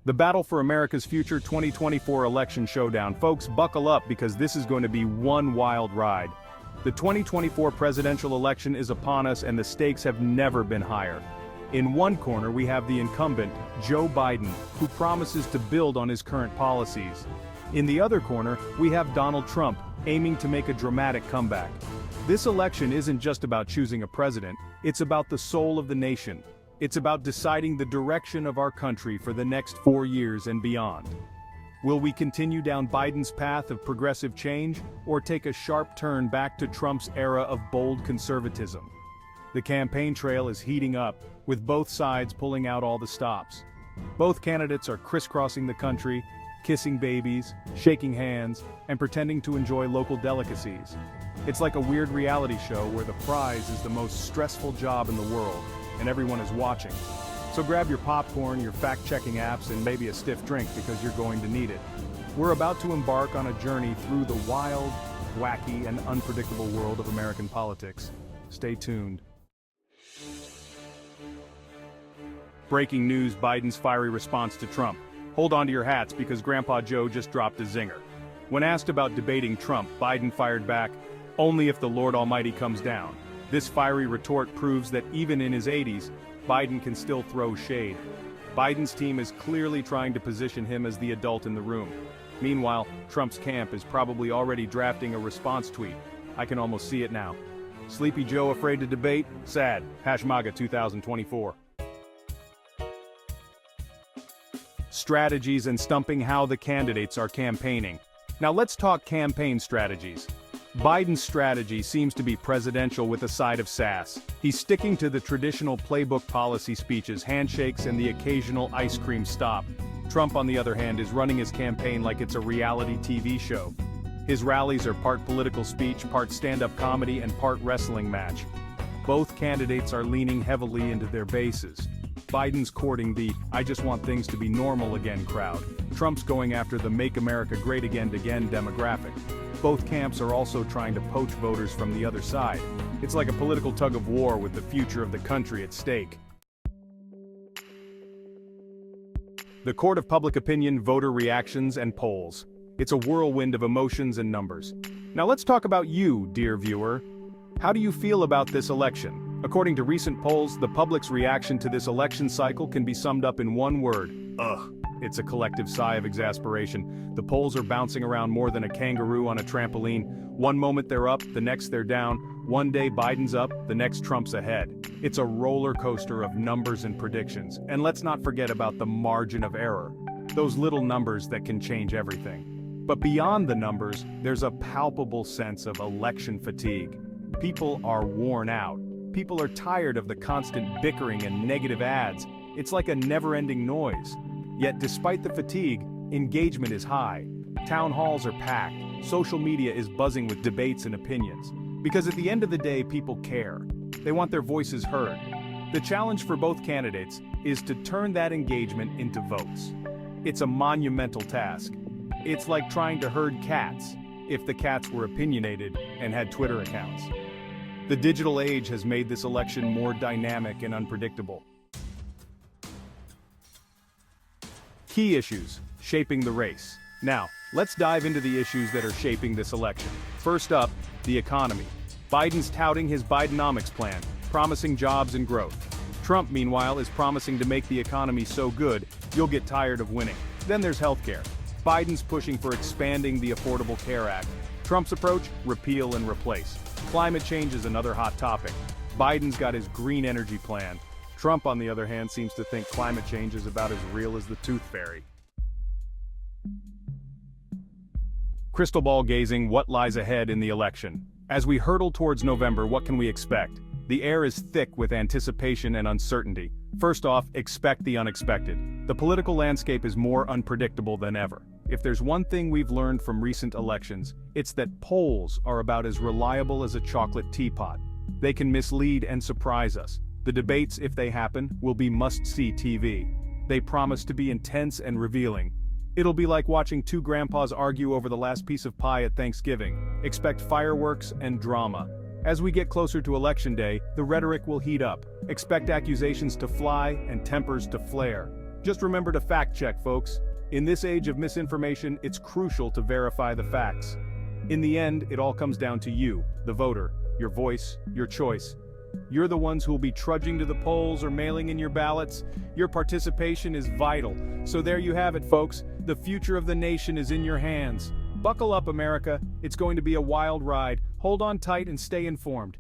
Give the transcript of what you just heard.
The battle for America's future 2024 election showdown. Folks, buckle up because this is going to be one wild ride. The 2024 presidential election is upon us and the stakes have never been higher. In one corner we have the incumbent, Joe Biden, who promises to build on his current policies. In the other corner, we have Donald Trump, aiming to make a dramatic comeback. This election isn't just about choosing a president, it's about the soul of the nation. It's about deciding the direction of our country for the next 4 years and beyond. Will we continue down Biden's path of progressive change, or take a sharp turn back to Trump's era of bold conservatism? The campaign trail is heating up, with both sides pulling out all the stops. Both candidates are crisscrossing the country, kissing babies, shaking hands, and pretending to enjoy local delicacies. It's like a weird reality show where the prize is the most stressful job in the world, and everyone is watching. So grab your popcorn, your fact-checking apps, and maybe a stiff drink because you're going to need it. We're about to embark on a journey through the wild, wacky, and unpredictable world of American politics. Stay tuned. Breaking news: Biden's fiery response to Trump. Hold on to your hats because Grandpa Joe just dropped a zinger. When asked about debating Trump, Biden fired back, "Only if the Lord Almighty comes down." This fiery retort proves that even in his 80s, Biden can still throw shade. Biden's team is clearly trying to position him as the adult in the room. Meanwhile, Trump's camp is probably already drafting a response tweet. I can almost see it now. Sleepy Joe afraid to debate? Sad. #MAGA 2024. Strategies and stumping: how the candidates are campaigning. Now let's talk campaign strategies. Biden's strategy seems to be presidential with a side of sass. He's sticking to the traditional playbook policy speeches, handshakes, and the occasional ice cream stop. Trump, on the other hand, is running his campaign like it's a reality TV show. His rallies are part political speech, part stand-up comedy, and part wrestling match. Both candidates are leaning heavily into their bases. Biden's courting the "I just want things to be normal again" crowd. Trump's going after the "Make America Great Again" demographic. Both camps are also trying to poach voters from the other side. It's like a political tug-of-war with the future of the country at stake. The court of public opinion, voter reactions, and polls. It's a whirlwind of emotions and numbers. Now let's talk about you, dear viewer. How do you feel about this election? According to recent polls, the public's reaction to this election cycle can be summed up in one word: ugh. It's a collective sigh of exasperation. The polls are bouncing around more than a kangaroo on a trampoline. One moment they're up, the next they're down. One day Biden's up, the next Trump's ahead. It's a roller coaster of numbers and predictions. And let's not forget about the margin of error. Those little numbers that can change everything. But beyond the numbers, there's a palpable sense of election fatigue. People are worn out. People are tired of the constant bickering and negative ads. It's like a never-ending noise. Yet despite the fatigue, engagement is high. Town halls are packed. Social media is buzzing with debates and opinions. Because at the end of the day, people care. They want their voices heard. The challenge for both candidates is to turn that engagement into votes. It's a monumental task. It's like trying to herd cats, if the cats were opinionated and had Twitter accounts. The digital age has made this election more dynamic and unpredictable. Key issues shaping the race. Now, let's dive into the issues that are shaping this election. First up, the economy. Biden's touting his Bidenomics plan, promising jobs and growth. Trump, meanwhile, is promising to make the economy so good, you'll get tired of winning. Then there's healthcare. Biden's pushing for expanding the Affordable Care Act. Trump's approach: repeal and replace. Climate change is another hot topic. Biden's got his green energy plan. Trump, on the other hand, seems to think climate change is about as real as the tooth fairy. Crystal ball gazing: what lies ahead in the election? As we hurtle towards November, what can we expect? The air is thick with anticipation and uncertainty. First off, expect the unexpected. The political landscape is more unpredictable than ever. If there's one thing we've learned from recent elections, it's that polls are about as reliable as a chocolate teapot. They can mislead and surprise us. The debates, if they happen, will be must-see TV. They promise to be intense and revealing. It'll be like watching two grandpas argue over the last piece of pie at Thanksgiving. Expect fireworks and drama. As we get closer to Election Day, the rhetoric will heat up. Expect accusations to fly and tempers to flare. Just remember to fact-check, folks. In this age of misinformation, it's crucial to verify the facts. In the end, it all comes down to you, the voter, your voice, your choice. You're the ones who will be trudging to the polls or mailing in your ballots. Your participation is vital. So there you have it, folks. The future of the nation is in your hands. Buckle up, America. It's going to be a wild ride. Hold on tight and stay informed.